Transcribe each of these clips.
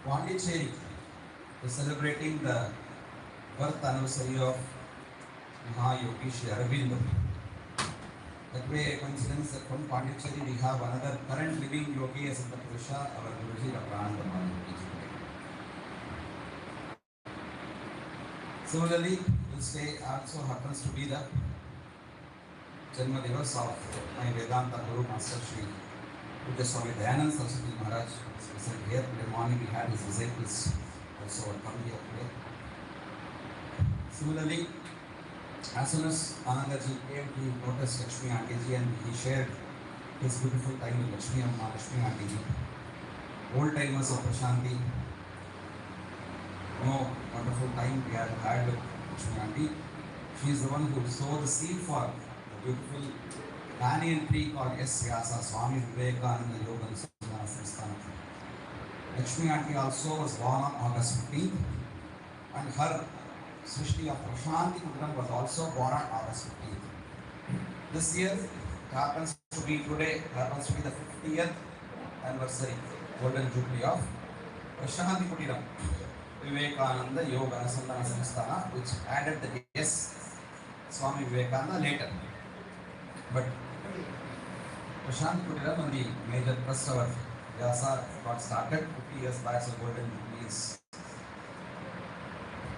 Pondicherry is celebrating the birth anniversary of Mahayogi Sri Aurobindo. That way, a coincidence that from Pondicherry we have another current living yogi as the Purusha, our Guruji Dr. Ananda Mahayogi. Similarly, this day also happens to be the Janma Divas of my Vedanta Guru Master Sri Pujya Swami Dayanand Saraswati Maharaj. He said here today morning we had his disciples also come here today. Similarly, as soon as Anandaji came, he noticed Lakshmi Aunty and he shared his beautiful time with Lakshmi Amma, Lakshmi Aunty. Old timers of Prashanti, wonderful time we have had with Lakshmi Aunty. She is the one who sowed the seed for the beautiful banyan tree called S. Vyasa Swami Vivekananda Yoga Nusana Samsthana. Lakshmi Aunty also was born on August 15th and her Srishti of Prashanti Kudram was also born on August 15th. This year happens to be today, happens to be the 50th anniversary, golden jubilee of Prashanti Kutiram, Vivekananda Yoga Nusana Samsthana, which added the S. Swami Vivekananda later. But Prashanti Kutiram and the major trust of Vyasa got started 50 years back, so golden jubilee is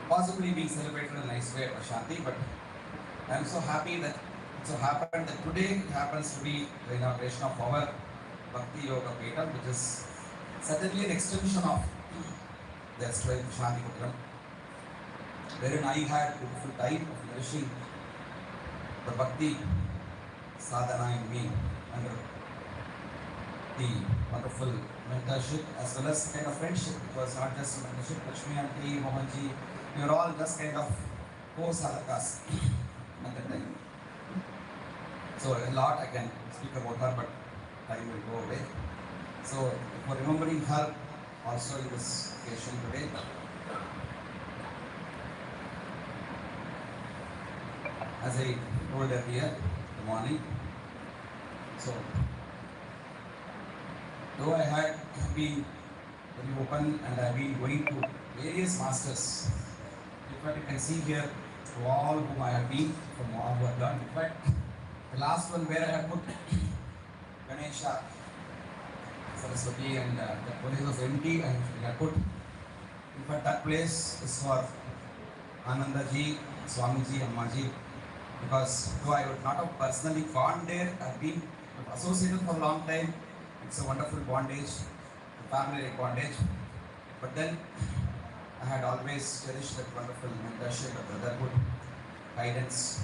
possibly being celebrated in a nice way at Prashanti, but I am so happy that it so happened that today happens to be the inauguration of our Bhakti Yoga Peetham, which is certainly an extension of the astrology Prashanti Kutiram, wherein I had beautiful time of nourishing the Bhakti sadhana in me under the wonderful mentorship as well as kind of friendship. It was not just mentorship. Lakshmi Aunty, Mohanji, we were all just kind of co-sadhakas at that time. So a lot I can speak about her, but time will go away. So for remembering her also in this occasion today, as I told earlier in the morning, so though I had been very open and I have been going to various masters, in fact you can see here to all whom I have been, from all who have done. In fact, the last one where I have put Ganesha, Saraswati and the place was empty and I put, in fact that place is for Anandaji, Swamiji, Ammaji, because though I would not have personally gone there, I have been associated for a long time. It's a wonderful bondage, a family bondage. But then I had always cherished that wonderful mentorship, the brotherhood, guidance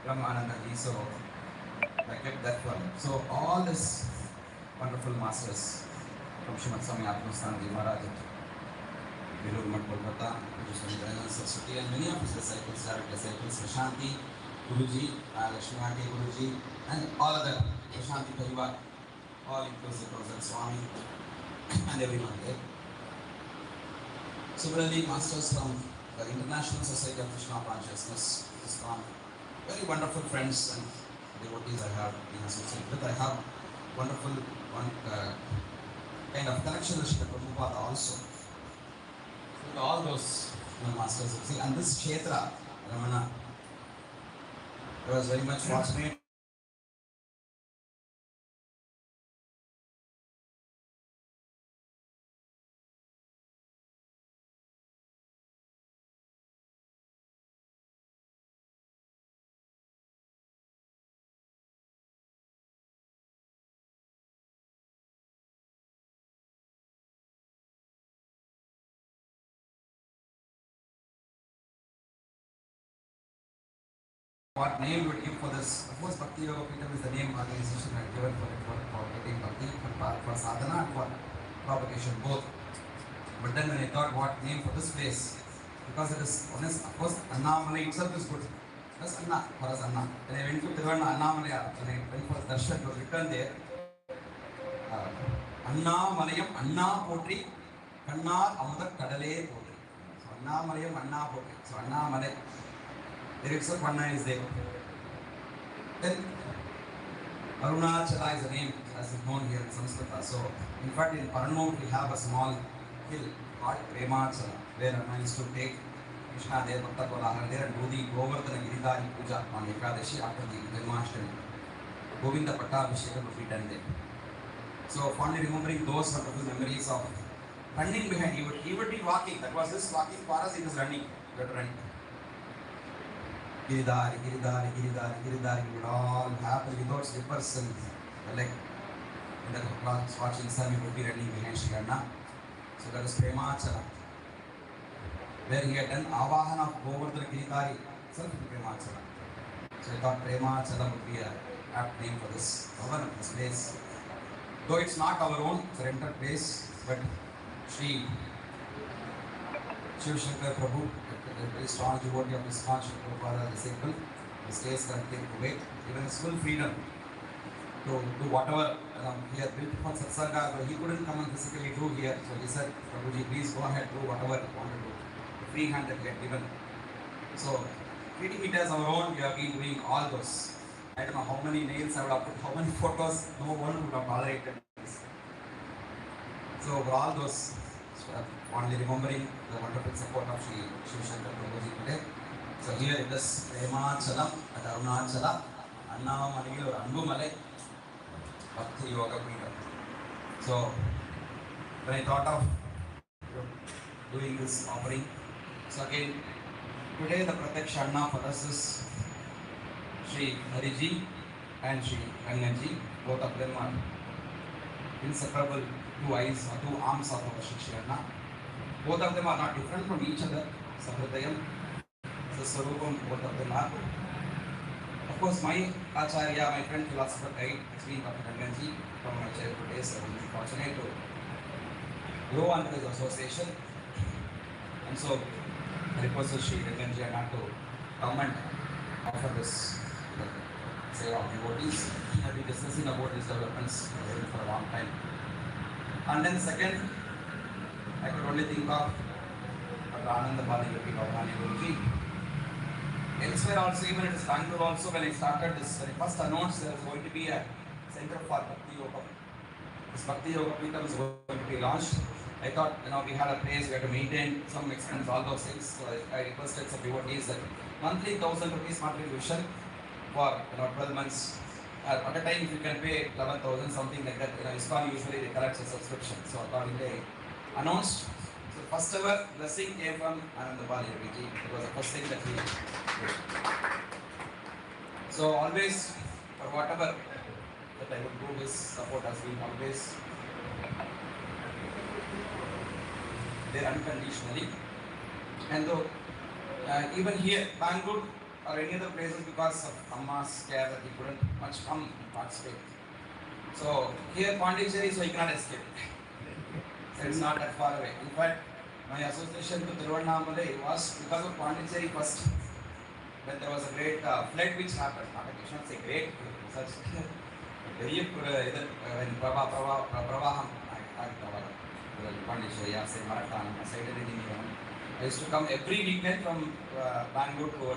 from Anandaji. So I kept that for him. So all these wonderful masters from Srimad Swami Atmasthanji Maharaj, Virumat Kolkata, Dayanand Saraswati, and many of his disciples, direct disciples, Prashanti, Guruji, Lakshmi Aunty Guruji, and all other Prashanti Parivar, all inclusive of Swami and everyone there. Similarly, masters from the International Society of Krishna Consciousness, ISKCON, very wonderful friends and devotees I have been associated with. I have wonderful kind of connection with Srila Prabhupada also. With all those masters, see, and this Kshetra, Ramana, I was very much fortunate. What name you would give for this? Of course, Bhakti Yoga Peetham is the name organization had given for it for getting Bhakti, for sadhana and for propagation, both. But then when I thought what name for this place, because it is honest, of course, Annamalai itself is good. That's Anna, for us Anna. When I went to Tiruvana Annamalaya, when I went for darshan, it was written there, Annamalayam Anna Potri, Kannar Amuda Kadale Potri. So Annamalayam Anna Potri. So Annamalai. There itself Anna is there. Then Arunachala is a name as is known here in Sanskrit. So in fact in Parnur we have a small hill called Premachala, where Rama used to take Krishna there, Bhakta Kola there, and do the Govardhana Giridhari Puja on Ekadashi after the Janmashtami. Govinda Pattabhishekam would be done there. So fondly remembering those wonderful memories of running behind. He would be walking. That was his walking. For us, he was running. He would run. Giridhari, Giridhari, Giridhari, Giridhari. He would all happen without slippers and like in the class watching sun. He would be running behind Sri Anna. So that is Premachala, where he had done Avahana of Govardhana Giridhari itself in Premachala. So I thought Premachala would be a apt name for this Bhavan, this place. Though it's not our own, it's a rented place, but Sri Shiv Shankar Prabhu, a very strong devotee of ISKCON, Shri Prabhupada disciple, he stays currently in Kuwait, given his full freedom to do whatever he had built for Satsanga, but he couldn't come and physically do here. So he said, Prabhuji, please go ahead, do whatever you want to do. The free hand that he had given. So, treating it as our own, we have been doing all those. I don't know how many nails I would have put, how many photos, no one would have tolerated this. So for all those, only remembering the wonderful support of Sri Shiv Shankar Prabhuji today. So here in this Premachalam at Arunachala, Annamalai or Anbumalai, Bhakti Yoga Pita. So when I thought of doing this offering, so again, today the Pratyaksha Anna for us is Sri Hariji and Sri Ranganji. Both of them are inseparable two eyes or two arms of our Shri Anna. Both of them are not different from each other. Sahridayam, Sasarupam, both of them are. Of course, my Acharya, my friend, philosopher guide, has been Dr. Ranganji from my childhood days. I was fortunate to grow under his association. And so, I requested Sri Ranganji Anna to come and offer this say of devotees. We have been discussing about these developments for a long time. And then second, I could only think of Dr. Ananda Balayogi Gauhani Guruji. Elsewhere also, even it is Bangalore also, when I started this, when I first announced there was going to be a center for Bhakti Yoga. This Bhakti Yoga Peetham is going to be launched. I thought, we had a place, we had to maintain some expense, all those things. So I requested some devotees that monthly 1,000 rupees monthly tuition for 12 months. At a time, if you can pay 11,000, something like that, ISKCON usually they collect a subscription. So accordingly, I announced. So first ever blessing came from Ananda Balayogi. It was the first thing that he did. So always, for whatever that I would do, his support has been always there unconditionally. And though even here, Bangalore or any other places, because of Amma's care that he couldn't much come and participate. So here Pondicherry, so he cannot escape. So it's not that far away. In fact, my association to Tiruvannamalai was because of Pondicherry first. When there was a great flood which happened, I should not say great, such very when Pravaham, Pondicherry, say Marathon, I used to come every weekend from Bangalore to a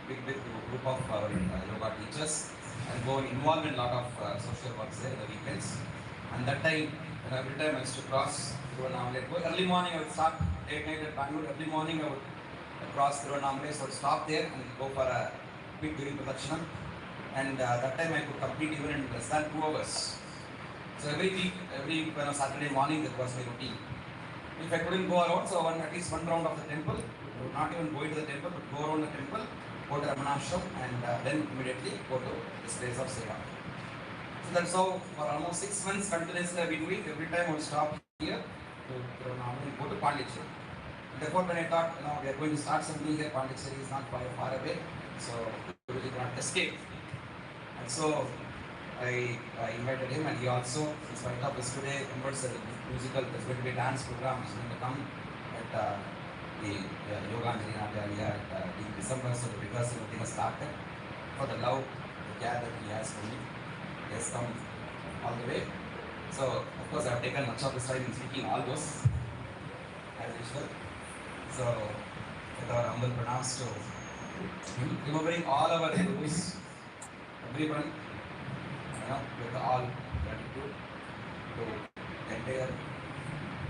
big group of yoga teachers and go involved in a lot of social works there in the weekends. And that time, every time I used to cross Tiruvannamalai, early morning I would start late night at Bangalore, early morning I would cross Tiruvannamalai, so I would stop there and go for a quick Giri Pradakshina. And that time I could complete even in less than 2 hours. So every week, Saturday morning, that was my routine. If I couldn't go around, so at least one round of the temple, not even go into the temple, but go around the temple, go to Ramanashram, and then immediately go to this place of Seva. So that's how for almost 6 months continuously I've been doing. Every time I would stop here to go to Pondicherry. Therefore, when I thought, we are going to start something here, Pondicherry is not far away, so we will not escape. And so I invited him, and he also, in spite of yesterday, members musical, there's going to be a dance program, he's going to come at the Yoganjali Natya in December, so because everything has started, for the love, the care that he has for me, he has come all the way. So, of course, I have taken much of his time in speaking all those, as usual. So, with our humble pranams to him, remembering all our gurus, everyone, with all gratitude to the entire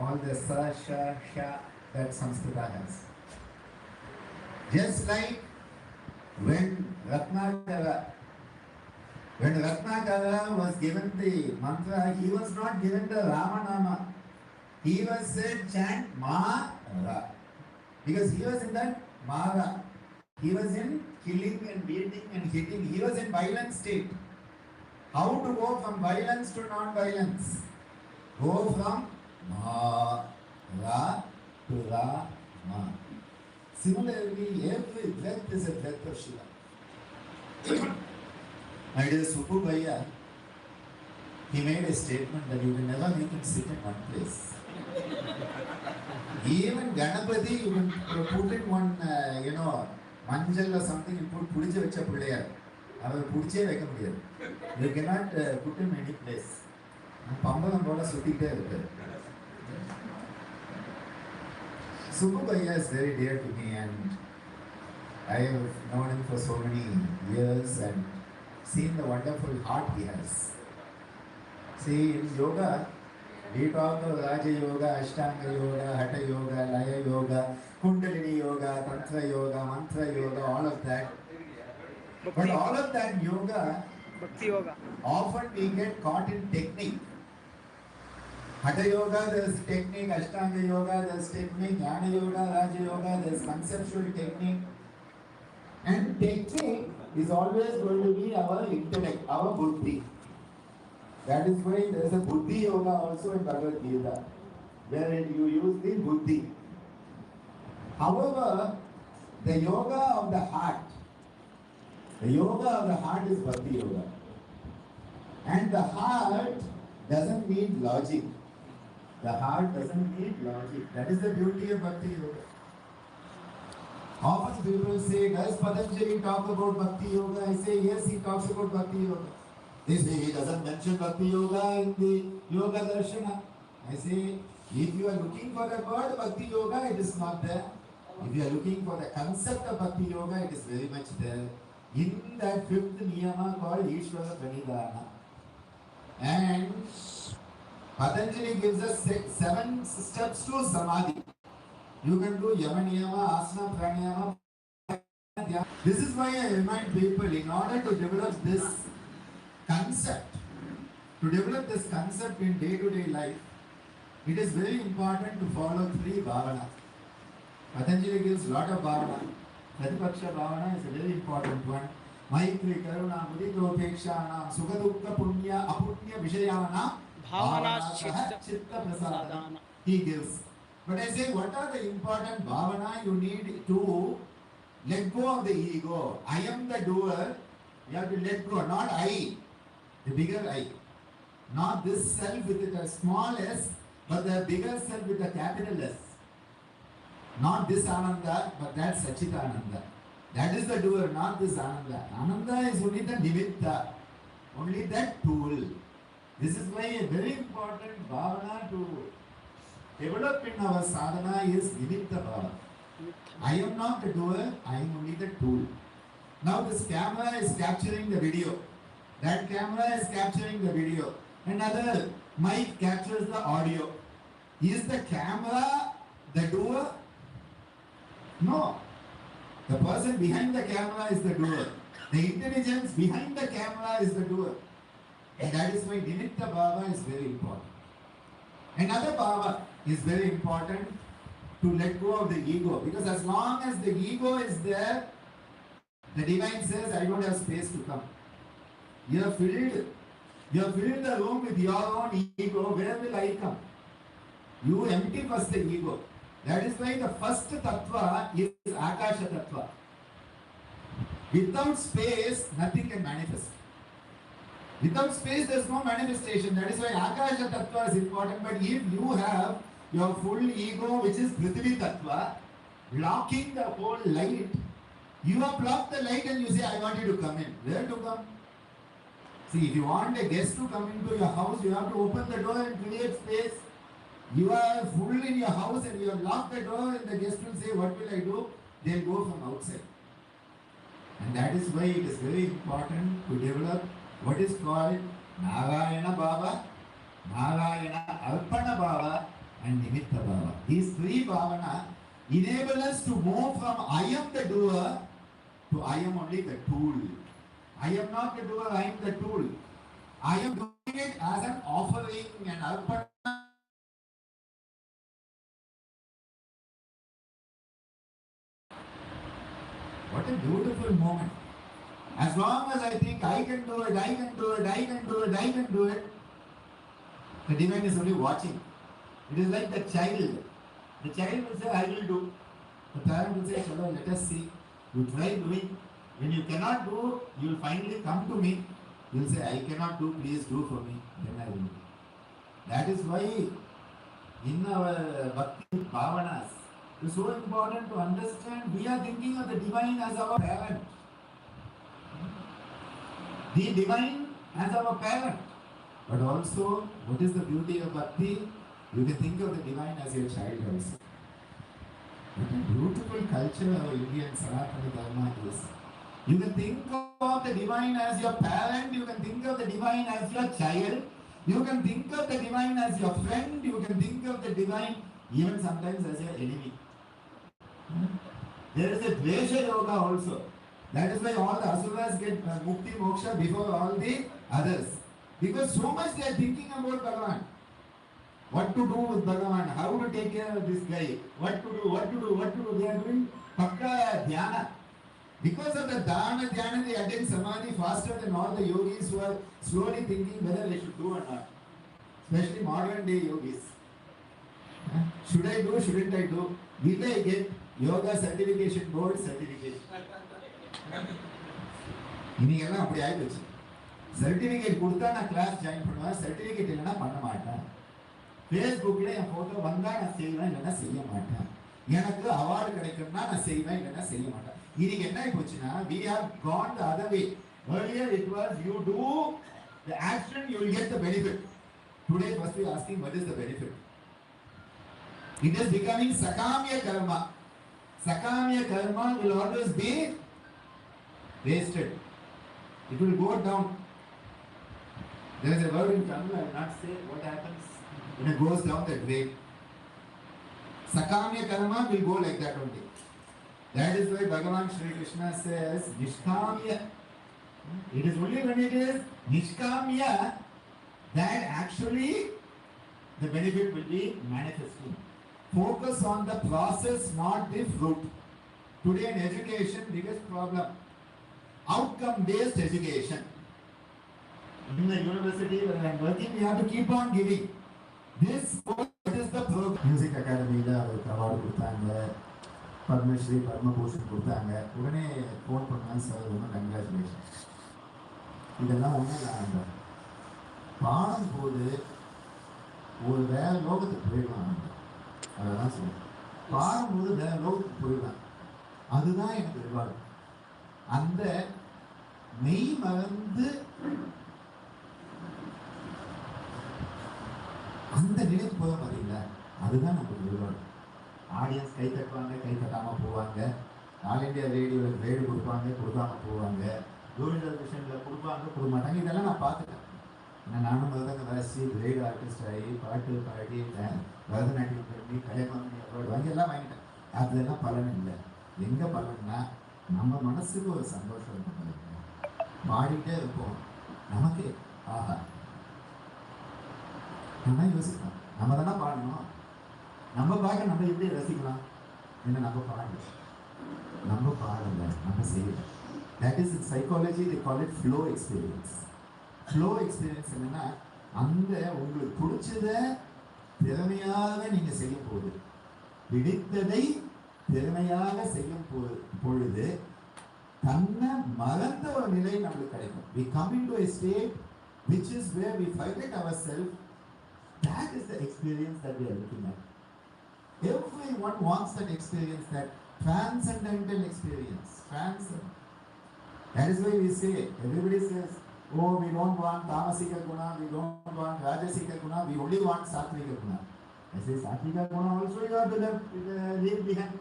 all the sa, sha, sha that Sanskrita has. Just like when Ratnakara was given the mantra, he was not given the Ramanama. He was said chant Ma Ra. Because he was in that Mara. He was in killing and beating and hitting. He was in violent state. How to go from violence to non-violence? Go from Ma Ra to Ra Ma. Similarly, every breath is a breath of Shiva. My dear Subbu Bhaiya, he made a statement that you can never make him sit in one place. Even Ganapati, you can put in one, manjal or something, you put Pudicha Vecha Pudaya. Our Pudicha Veka Mudiyar. You cannot put him any place. Pambalam Boda Sutita. Subbu Bhaiya is very dear to me, and I have known him for so many years and seen the wonderful heart he has. See, in yoga, we talk of Raja Yoga, Ashtanga Yoga, Hatha Yoga, Laya Yoga, Kundalini Yoga, Tantra Yoga, Mantra Yoga, all of that. But all of that yoga, often we get caught in technique. Hatha Yoga, there is technique, Ashtanga Yoga, there is technique, Jnana Yoga, Raja Yoga, there is conceptual technique. And technique is always going to be our intellect, our buddhi. That is why there is a buddhi yoga also in Bhagavad Gita, where you use the buddhi. However, the yoga of the heart is bhakti yoga. And the heart doesn't need logic. The heart doesn't need logic. That is the beauty of bhakti yoga. Often people say, does Patanjali talk about bhakti yoga? I say, yes, he talks about bhakti yoga. They say, he doesn't mention bhakti yoga in the yoga darshana. I say, if you are looking for the word bhakti yoga, it is not there. If you are looking for the concept of bhakti yoga, it is very much there. In that fifth niyama called Ishvara Pranidhana. And Patanjali gives us 7 steps to samadhi. You can do yama niyama, asana, pranayama. This is why I remind people, in order to develop this concept, in day-to-day life, it is very important to follow 3 bhavana. Patanjali gives a lot of bhavana. Pratipaksha bhavana is a very important one. Maitri, Karuna, Mudita, Upeksha, Sukha, Punya, Apunya, Vishayana, Bhavana, Chitta, Prasadana. He gives. But I say, what are the important bhavana you need to let go of the ego? I am the doer. You have to let go, not I, the bigger I. Not this self with a small s, but the bigger self with a capital S. Not this Ananda, but that Sachitananda. That is the doer, not this Ananda. Ananda is only the nimitta, only that tool. This is why a very important bhavana to develop in our sadhana is nimitta bhava. I am not the doer, I am only the tool. Now this camera is capturing the video. That camera is capturing the video. Another mic captures the audio. Is the camera the doer? No. The person behind the camera is the doer. The intelligence behind the camera is the doer. And that is why nimitta bhava is very important. Another bhava is very important to let go of the ego. Because as long as the ego is there, the divine says, I don't have space to come. You have filled the room with your own ego. Where will I come? You empty first the ego. That is why the first tattva is Akasha tattva. Without space, nothing can manifest. Without space, there is no manifestation. That is why Akasha tattva is important. But if you have your full ego, which is Prithvi tattva, blocking the whole light, you have blocked the light and you say, I want you to come in. Where to come? See, if you want a guest to come into your house, you have to open the door and create space. You are full in your house and you have locked the door and the guest will say, what will I do? They will go from outside. And that is why it is very important to develop what is called Narayana Bhava, Narayana Alpana Bhava, and Nimitta Bhava. These three bhavana enable us to move from I am the doer to I am only the tool. I am not the doer, I am the tool. I am doing it as an offering and arpana. What a beautiful moment. As long as I think I can do it, I can do it, I can do it, I can do it, the divine is only watching. It is like the child. The child will say, I will do. The parent will say, Chalo, let us see. You try doing. When you cannot do, you will finally come to me. You will say, I cannot do, please do for me. Then I will do. That is why in our Bhakti Bhavanas, it is so important to understand we are thinking of the divine as our parent. The divine as our parent. But also, what is the beauty of Bhakti? You can think of the divine as your child also. What a beautiful culture of Indian Sanatana Dharma is. You can think of the divine as your parent, you can think of the divine as your child, you can think of the divine as your friend, you can think of the divine even sometimes as your enemy. There is a Dvesha Yoga also. That is why all the Asuras get Mukti Moksha before all the others. Because so much they are thinking about Bhagavan. What to do with Bhagavan, how to take care of this guy, what to do. They are doing Pakka Dhyana. Because of the Dharana Dhyana, they attain Samadhi faster than all the yogis who are slowly thinking whether they should do or not. Especially modern day yogis. Should I do, shouldn't I do? Will I get Yoga Certification Board certificate? இன்னைக்கெல்லாம் அப்படி ஆயிடுச்சு. Certificate கொடுத்தா நான் class join பண்ணுவேன், certificate இல்லைன்னா பண்ண மாட்டேன். ஃபேஸ்புக்கில் என் ஃபோட்டோ வந்தால் நான் செய்வேன், இல்லைன்னா செய்ய மாட்டேன். எனக்கு அவார்டு கிடைக்கும்னா நான் செய்வேன், இல்லைன்னா செய்ய மாட்டேன். இன்னைக்கு என்ன ஆயிடுச்சுன்னா we have gone the other way. Earlier it was you do the action, you will get the benefit. Today first we are asking what is the benefit. It is becoming Sakamya Karma. Sakamya Karma will always be wasted. It will go down. There is a word in Tamil, I will not say what happens when it goes down that way. Sakamya Karma will go like that only. That is why Bhagavan Shri Krishna says Nishkamya. It is only when it is Nishkamya that actually the benefit will be manifesting. Focus on the process, not the fruit. Today in education, biggest problem. Outcome-based education. In the university where I am working, we have to keep on giving. This is the program. Music Academy la award கொடுத்தாங்க, பத்மஸ்ரீ பத்மபூஷன் கொடுத்தாங்க. உடனே phone பண்ணாங்க, sir ரொம்ப congratulation. இதெல்லாம் ஒன்றும் இல்லை. பாடும் போது ஒரு வேற லோகத்துக்கு போயிடலாம். அதெல்லாம் சொல்லுவேன். பாடும்போது வேற லோகத்துக்கு போயிடலாம். அதுதான் எனக்கு ரிவார்டு. அந்த மெய் மறந்து அந்த நிலைக்கு போக பார்த்தீங்களா, அதுதான் நமக்கு ரிவார்டு. ஆடியன்ஸ் கை தட்டுவாங்க, கை தட்டாமல் போவாங்க. ஆல் இண்டியா ரேடியோவில் கிரேடு கொடுப்பாங்க, கொடுக்காம போவாங்க. தூர்தர்ஷனில் கொடுப்பாங்க, கொடுக்க மாட்டாங்க. இதெல்லாம் நான் பார்த்துட்டேன். ஏன்னா நானும் முதல்ல வாசி கிரேட் ஆர்டிஸ்ட் ஆகி பாட்டு பாடி பரதநாட்டியம் பண்ணி கலைமாமணி அவார்டு வாங்கி எல்லாம் வாங்கிட்டேன். அதெல்லாம் பலன் இல்லை. எங்கே பலன்னா நம்ம மனசுக்கு ஒரு சந்தோஷம் இருக்கும். பாடிட்டே இருப்போம், நமக்கு ஆஹா நம்ம யோசிக்கலாம், நம்ம தானே பாடணும், நம்ம பாட நம்ம எப்படி ரசிக்கலாம். ஏன்னா நம்ம பாடல, நம்ம செய்யல. That is in psychology they call it flow experience. flow experience என்னன்னா அந்த உங்களுக்கு பிடிச்சதை திறமையாக நீங்க செய்யும் போது, பிடித்ததை திறமையாக செய்யும் பொழுது தன்னை மறந்த ஒரு நிலை நம்மளுக்கு கிடைக்கும். We come into a state which is where we forget ourselves. That is the experience that we are looking at. Everyone wants that experience, that transcendental experience. Transcendent. That is why we say, everybody says, oh, we don't want Tamasika Guna, we don't want Rajasika Guna, we only want Satvika Guna. I say, Satvika Guna also you have to leave behind.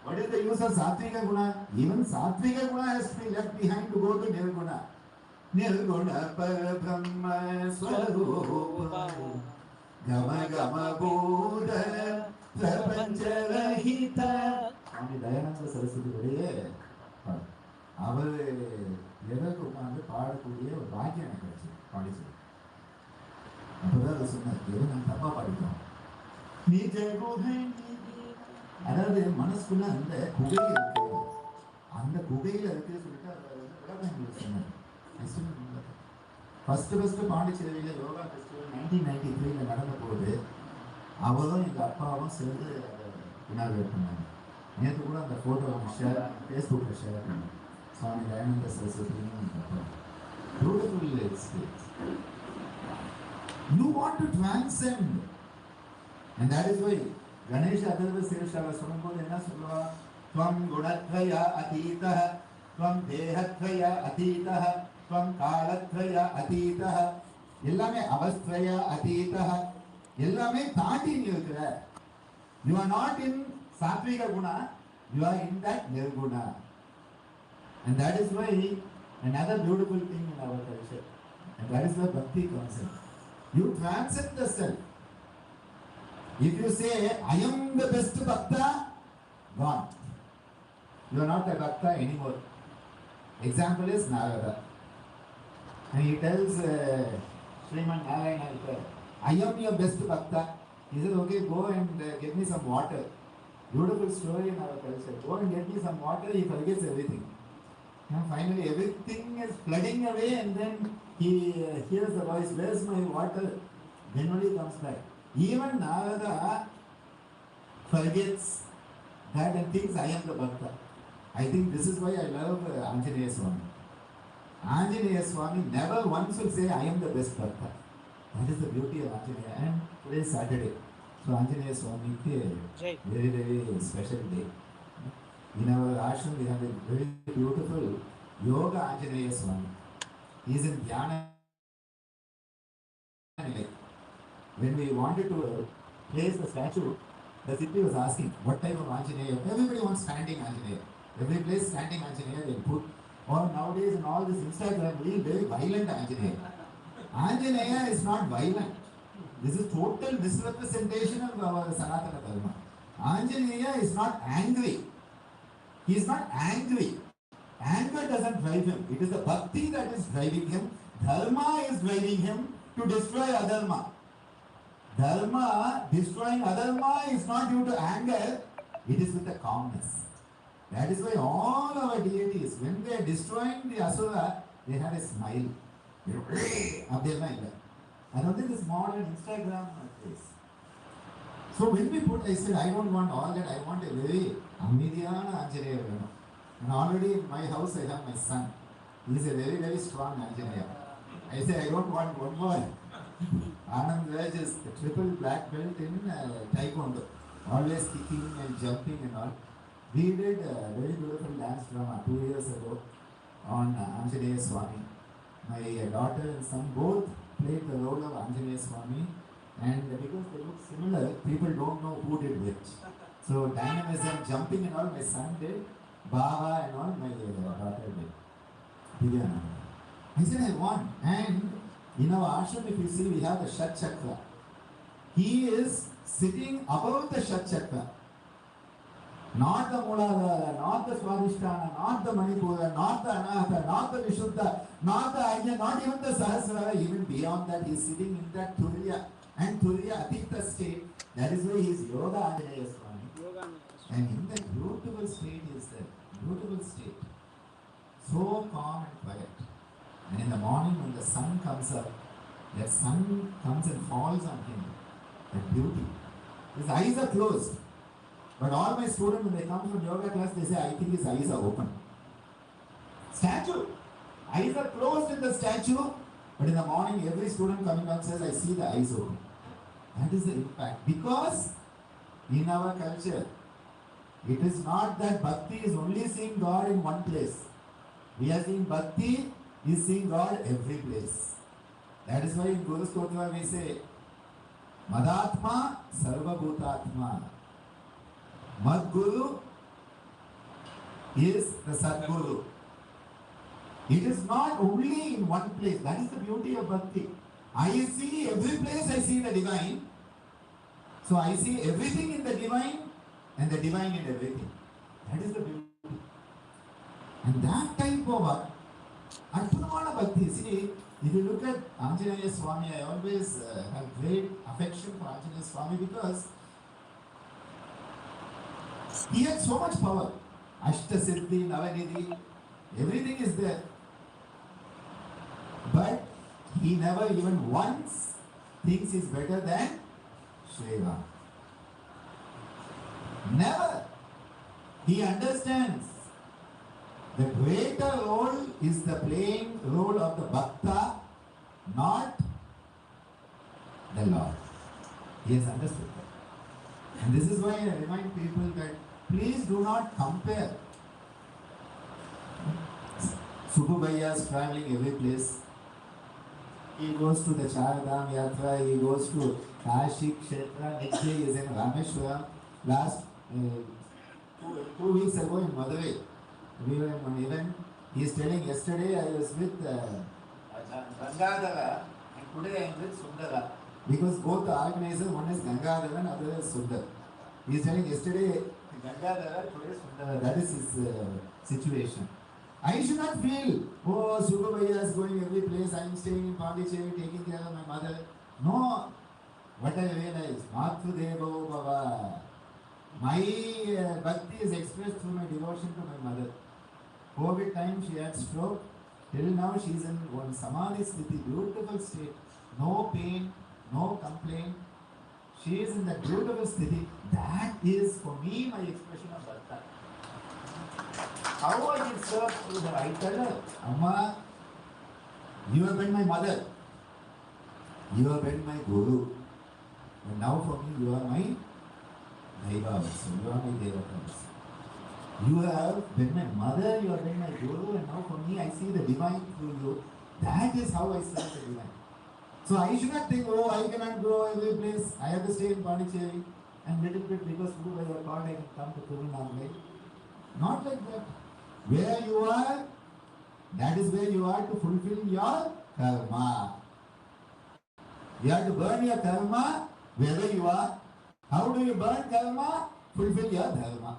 What is the use of Satvika Guna? Even Satvika Guna has to be left behind to go to Nirguna. Nirguna Parabrahma Swarupa Gama Gama Buddha Prapancharahita. Swami Dayananda Saraswati Vadiye அவர் எதற்கு உட்காந்து பாடக்கூடிய ஒரு பாக்கியம் எனக்கு வச்சு பாடிச்சு. அப்பதான் அதை சொன்னார், எது நான் தப்பா பாடிட்டோம். நிஜ குகை, அதாவது மனசுக்குள்ள அந்த குகை இருக்கு, அந்த குகையில இருக்கு சொல்லிட்டு அவர் சொன்னார். ஃபர்ஸ்ட் பாண்டிச்சேரியில் யோகா ஃபெஸ்டிவல் 1993 நடந்த போது அவரும் எங்கள் அப்பாவும் சேர்ந்து அதை இனாகிரேட் பண்ணாங்க. நேற்று கூட அந்த ஃபோட்டோ ஷேர் ஃபேஸ்புக்கில் ஷேர் பண்ணாங்க. சுவாமி தயானந்த சரஸ்வதியும் beautiful experience. You want to transcend, and that is why Ganesh Adharva Sirshala சொல்லும்போது என்ன சொல்லுவா? Tvam gunatraya atitah, tvam dehatraya atitah, tvam kalatraya atitah. எல்லாமே அவஸ்த்ரயா அதீதஹ, எல்லாமே தாண்டி நீ இருக்கிற. You are not in satvika guna, you are in that nirguna. And that is why another beautiful thing in our culture, and that is where bhakti comes in. You transcend the self. If you say, I am the best bhakta, gone. You are not a bhakta anymore. Example is Narada. And he tells Sriman Narayana, I am your best bhakta. He says, okay, go and get me some water. Beautiful story in our culture. Go and get me some water, he forgets everything. And finally everything is flooding away, and then he hears the voice, where's my water? Then only comes back. Even Narada forgets that and thinks, I am the bhakta. I think this is why I love Anjaneya Swami. Anjaneya Swami never once will say, I am the best bhakta. That is the beauty of Anjaneya. And today is Saturday. So Anjaneya Swami is very, very special day. In our ashram we have a very beautiful Yoga Anjaneya Swami. He is in Dhyana. When we wanted to place the statue, the city was asking, what type of Anjaneya? Everybody wants standing Anjaneya. Every place standing Anjaneya they put. Or nowadays in all this Instagram, very violent Anjaneya. Anjaneya is not violent. This is total misrepresentation of our Sanatana Dharma. Anjaneya is not angry. He is not angry. Anger doesn't drive him. It is the bhakti that is driving him. Dharma is driving him to destroy adharma. Dharma, destroying adharma is not due to anger. It is with a calmness. That is why all our deities, when they are destroying the asura, they have a smile. I don't think this modern Instagram face. So when we put, I said, I don't want all that. I want a very Amidiyana Anjaneya. And already in my house I have my son. He is a very, very strong Anjaneya. I say, I don't want one more. Anand Raj is the triple black belt in Taekwondo. Always kicking and jumping and all. We did a very beautiful dance drama 2 years ago on Anjaneya Swami. My daughter and son both played the role of Anjaneya Swami. And because they look similar, people don't know who did which. So dynamism, jumping and all, my son did. Baba and all, my daughter did. I said, I want. And in our ashram, if you see, we have the Shat Chakra. He is sitting above the Shat Chakra. Not the Muladhara, not the Swadhisthana, not the Manipura, not the Anahata, not the Vishuddha, not the Ajna, not even the Sahasrara. Even beyond that, he is sitting in that Turiya and Turiya Atita state. That is why he is Yoga Anjaneya Swami. And in that beautiful state is that beautiful state. So calm and quiet. And in the morning when the sun comes up, that sun comes and falls on him. That beauty. His eyes are closed. But all my students, when they come from yoga class, they say, I think his eyes are open. Statue. Eyes are closed in the statue. But in the morning, every student coming out says, I see the eyes open. That is the impact. Because in our culture, it is not that bhakti is only seeing God in one place. We are seeing bhakti is seeing God every place. That is why in Guru Stotra we say, Madatma Sarva Bhutatma. Madguru is the Sadguru. It is not only in one place. That is the beauty of bhakti. I see every place I see the divine, So I see everything in the divine and the divine in everything. That is the beauty. And that type of Arthumana Bhakti. See, if you look at Anjaneya Swami, I always have great affection for Anjaneya Swami because he had so much power. Ashtasiddhi, Navanidhi, everything is there. But he never even once thinks is better than Shiva. Never. He understands the greater role is the playing role of the Bhakta, not the Lord. He has understood that. And this is why I remind people that please do not compare. Subbu Bhaiya is traveling every place. He goes to the Charadham Yatra, he goes to Kashi Kshetra, next day he is in Rameshwaram. Last 2 weeks ago in Madurai, we were in an event. He is telling, yesterday I was with Gangadhara and today I am with Sundara. Because both the organizers, one is Gangadhara and other is Sundar. He is telling, yesterday Gangadhara, today Sundara. That is his situation. I should not feel, oh, Subbu Bhaiya is going every place, I am staying in Pondicherry, taking care of my mother. No. What I realize, Matrudevo Bhava. My bhakti is expressed through my devotion to my mother. COVID time she had stroke. Till now she is in one samadhi sthiti, beautiful state. No pain, no complaint. She is in that beautiful sthiti. That is for me my expression of bhakti. How I can serve through her? I tell her, Amma, you have been my mother. You have been my guru. And now for me you are my Daiva also. You are my Devata also. You have been my mother, you have been my guru, and now for me I see the divine through you. That is how I serve the divine. So I should not think, oh, I cannot go every place. I have to stay in Pondicherry and little bit because Guru by your God I can come to Tirunelveli. Not like that. Where you are, that is where you are to fulfill your karma. You have to burn your karma wherever you are. How do you burn karma? Fulfill your dharma.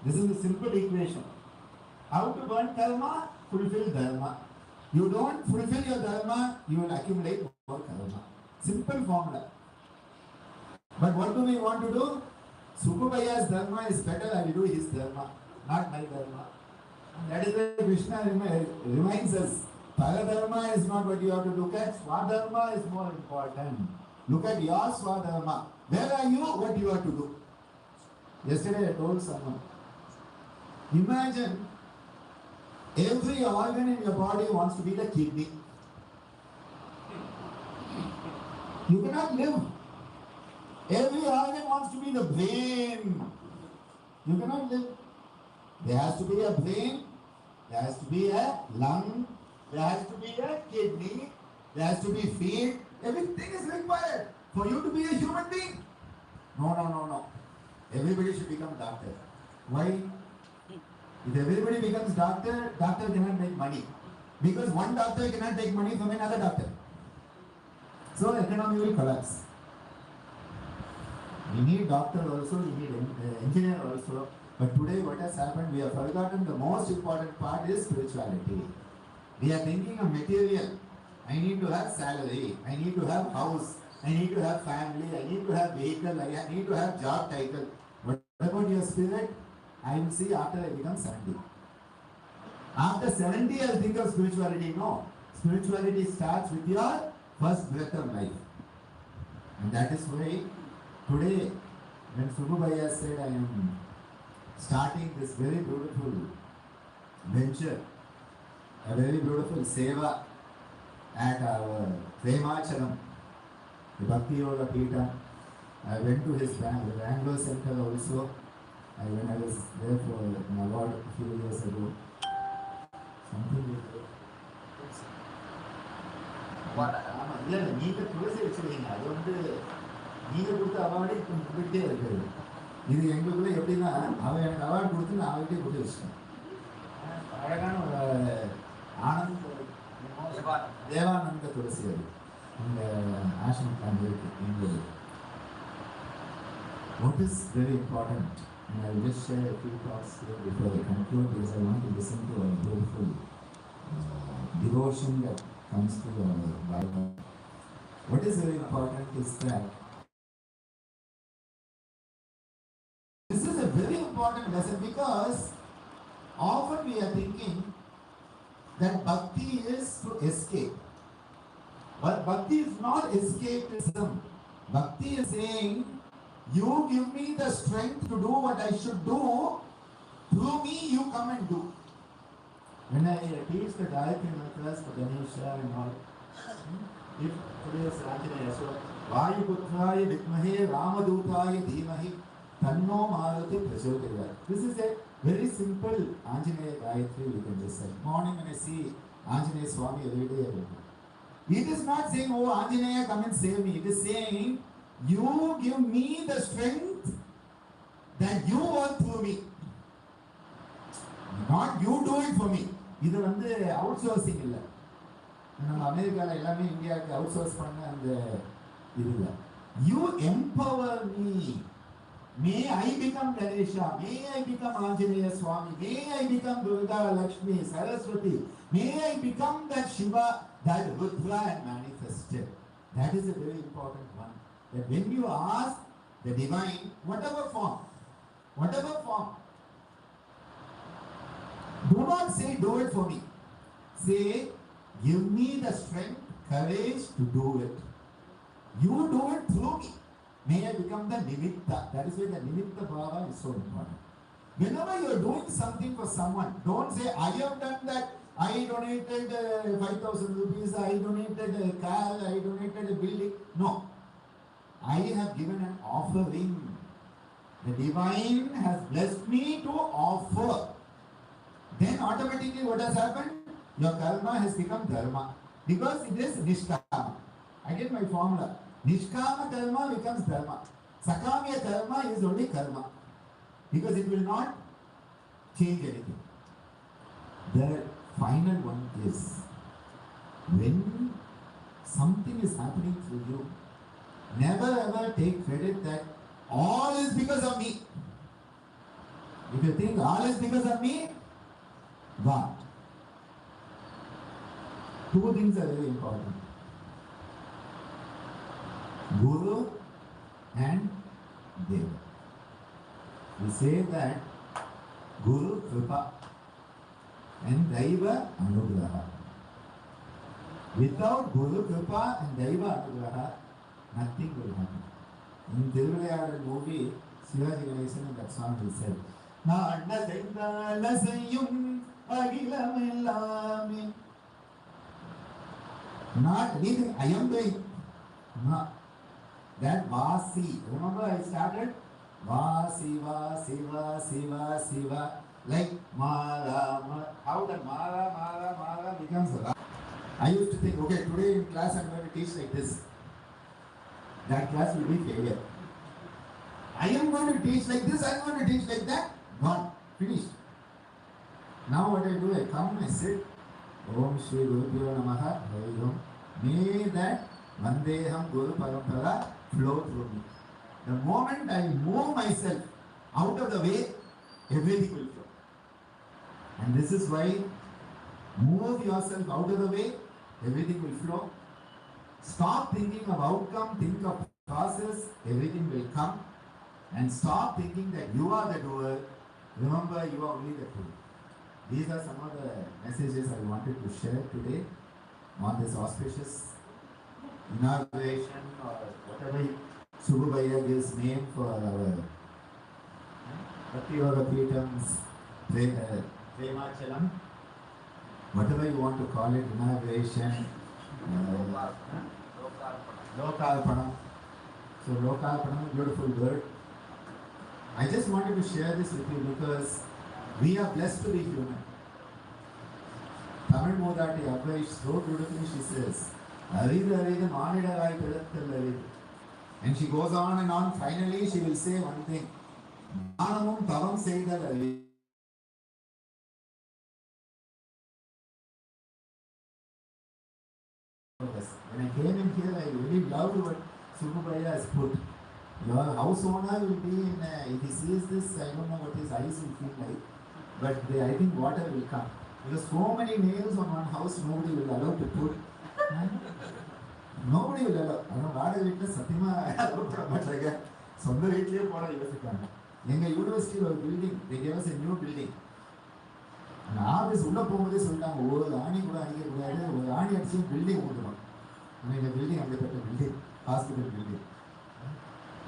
This is a simple equation. How to burn karma? Fulfill dharma. You don't fulfill your dharma, you will accumulate more karma. Simple formula. But what do we want to do? Subbu Bhaiya's dharma is better, I will do his dharma, not my dharma. And that is why Krishna reminds us, Paradharma is not what you have to look at, Swadharma is more important. Look at your Swadharma. Where are you? What you have to do? Yesterday I told someone, imagine every organ in your body wants to be the kidney. You cannot live. Every organ wants to be the brain. You cannot live. There has to be a brain, there has to be a lung, there has to be a kidney, there has to be feet. Everything is required for you to be a human being. No. Everybody should become doctor. Why? If everybody becomes doctor, doctor cannot make money. Because one doctor cannot take money from another doctor. So economy will collapse. We need doctor also, we need engineer also. But today what has happened, we have forgotten the most important part is spirituality. We are thinking of material. I need to have salary, I need to have house, I need to have family, I need to have vehicle, I need to have job title. What about your spirit? I will see after I become 70. After 70 I will think of spirituality. No. Spirituality starts with your first breath of life. And that is why today when Subbu Bhaiya said I am starting this very beautiful venture, a very beautiful seva at our Premacharam, the Bhakti Yoga Peeta. I went to his Bangalore center also. When I was there for an award a few years ago. Something like that. இல்லை நீங்கள் துளசி வச்சுருக்கீங்க, அது நீங்கள் கொடுத்த award இப்போ உங்கள்கிட்டே இருக்குது. இது எங்களுக்குள்ள எப்படின்னா, அவன் எனக்கு அவார்டு கொடுத்து நான் அவர்கிட்டே கொடுத்து வச்சுட்டேன். அழகான ஒரு தேவானந்த துளசி அது உங்கள் ஆசிரமத்தில் இருக்குது எங்களுக்கு. What is very important, and I will just share a few thoughts here before I conclude, because I want to listen to a beautiful devotion that comes to our Bible. What is very important is that this is a very important lesson, because often we are thinking that bhakti is to escape. But bhakti is not escapism. Bhakti is saying, you give me the strength to do what I should do, through me you come and do. When I teach the Gayatri mantras for Ganesha and all, if today is Anjaneya, so Vayuputraya Vidmahe Ramadutaya Dhimahi Tanno Maruti Prachodayat. This is a very simple Anjaneya Gayatri we can just say. Morning when I see Anjaneya Swami every day, it is not saying, oh Anjaneya, come and save me. It is saying, you give me the strength that you work through me. Not you do it for me. இது வந்து outsourcing இல்லை. நம்ம அமெரிக்காவில் எல்லாமே இந்தியாவுக்கு outsource பண்ண அந்த இது இல்லை. You empower me. May I become Ganesha. May I become Anjaneya Swami. May I become Durga, Lakshmi, Saraswati. May I become that Shiva, that Rudra and manifested. That is a very important one. That when you ask the divine, whatever form, do not say, do it for me. Say, give me the strength, courage to do it. You do it through me. May I become the nimitta. That is why the nimitta bhava is so important. Whenever you are doing something for someone, don't say, I have done that. I donated 5,000 rupees. I donated a car. I donated a building. No. I have given an offering. The divine has blessed me to offer. Then automatically what has happened? Your karma has become dharma. Because it is nishkama. I get my formula. Nishkama karma becomes dharma. Sakamya karma is only karma. Because it will not change anything. The final one is, when something is happening through you, never ever take credit that all is because of me. If you think all is because of me, God. Two things are very important. Guru and Deva. We say that Guru Kripa and Daiva Anugraha. Without Guru Kripa and Daiva Anugraha, nothing will happen. In Thiruvilayadar movie, Jagayogalaya in that song he said, Naanna Sendala Sayum Agilamellame. Not anything I am doing. No. That Vasi. Remember I started? Vasi, Vasi, Vasi, Vasi, Vasi. Like Mara. How that Mara becomes Ra. I used to think, okay, today in class I'm going to teach like this. That class will be failure. I am going to teach like this, I am going to teach like that. Gone. Finished. Now what I do, I come, I sit. Om Shri Gurubhyo Namaha. May that Vandeham Guru Parampara flow through me. The moment I move myself out of the way, everything will flow. And this is why, move yourself out of the way, everything will flow. Stop thinking of outcome, think of process, everything will come. And stop thinking that you are the doer. Remember, you are only the tool. These are some of the messages I wanted to share today on this auspicious inauguration, or whatever Sububhaya gives name for our Bhakti Yoga Peetam's Premachalam. Whatever you want to call it, inauguration, Lokalpanam. So Lokalpanam, beautiful word. I just wanted to share this with you because we are blessed to be human. Tamil Modati Abhay so beautifully she says, Aridu Aridu Manidarai Pidathal Aridu. And she goes on and on. Finally she will say one thing. Manamum Tavam Seidal Aridu. When I came in here, I really loved what Sububhaya has put. Your house owner will be in, if he sees this, I don't know what his eyes will feel like, but I think water will come. Because so many nails on one house, nobody will allow to put. Nobody will allow. I don't know, வாடகை வீட்டில் சத்தியமாக allow பண்ண மாட்டாங்க. சொந்த வீட்லேயே போட யோசிப்பாங்க. எங்கள் யூனிவர்சிட்டியில் ஒரு building, they gave us a new building. அந்த ஆஃபீஸ் உள்ளே போகும்போதே சொல்லிட்டாங்க, ஒரு ஆணி கூட அடிக்கக்கூடாது, ஒரு ஆணி அடிச்சு பில்டிங் கொடுக்கணும். எங்கள் பில்டிங் அப்படிப்பட்ட building, hospital building.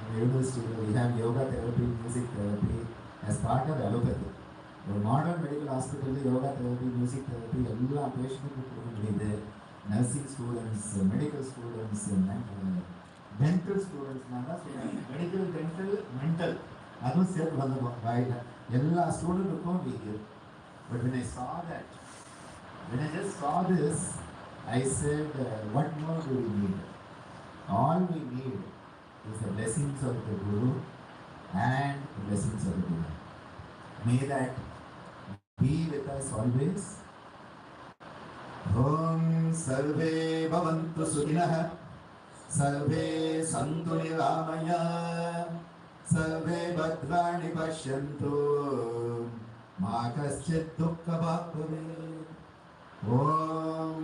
In the university, we have yoga therapy, music therapy as part of allopathy. ஒரு மாடர்ன் மெடிக்கல் ஹாஸ்பிட்டலில் யோகா தெரப்பி, மியூசிக் தெரப்பி எல்லா பேஷண்ட்டுக்கும் கொடுக்க முடியுது. Nursing students, medical students, dental students, நான் தான் சொல்கிறேன், மெடிக்கல், டென்டல், மென்டல் அதுவும் சேர்த்து வந்துடும் வாயில். எல்லா ஸ்டூடெண்ட்டுக்கும் we give. But when I saw that, when I just saw this, I said, what more do we need? All we need is the blessings of the Guru and the blessings of the Guru. May that be with us always. Om Sarve Bhavantu Sukhinah, Sarve Santu Niramaya, Sarve Bhadrani Pashyantu, Ma Kaschit Dukkha Bhavavet. Om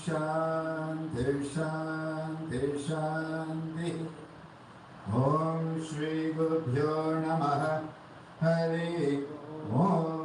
Shanti Shanti Shanti. Om Shri Gurubhyo Namaha. Hare Om.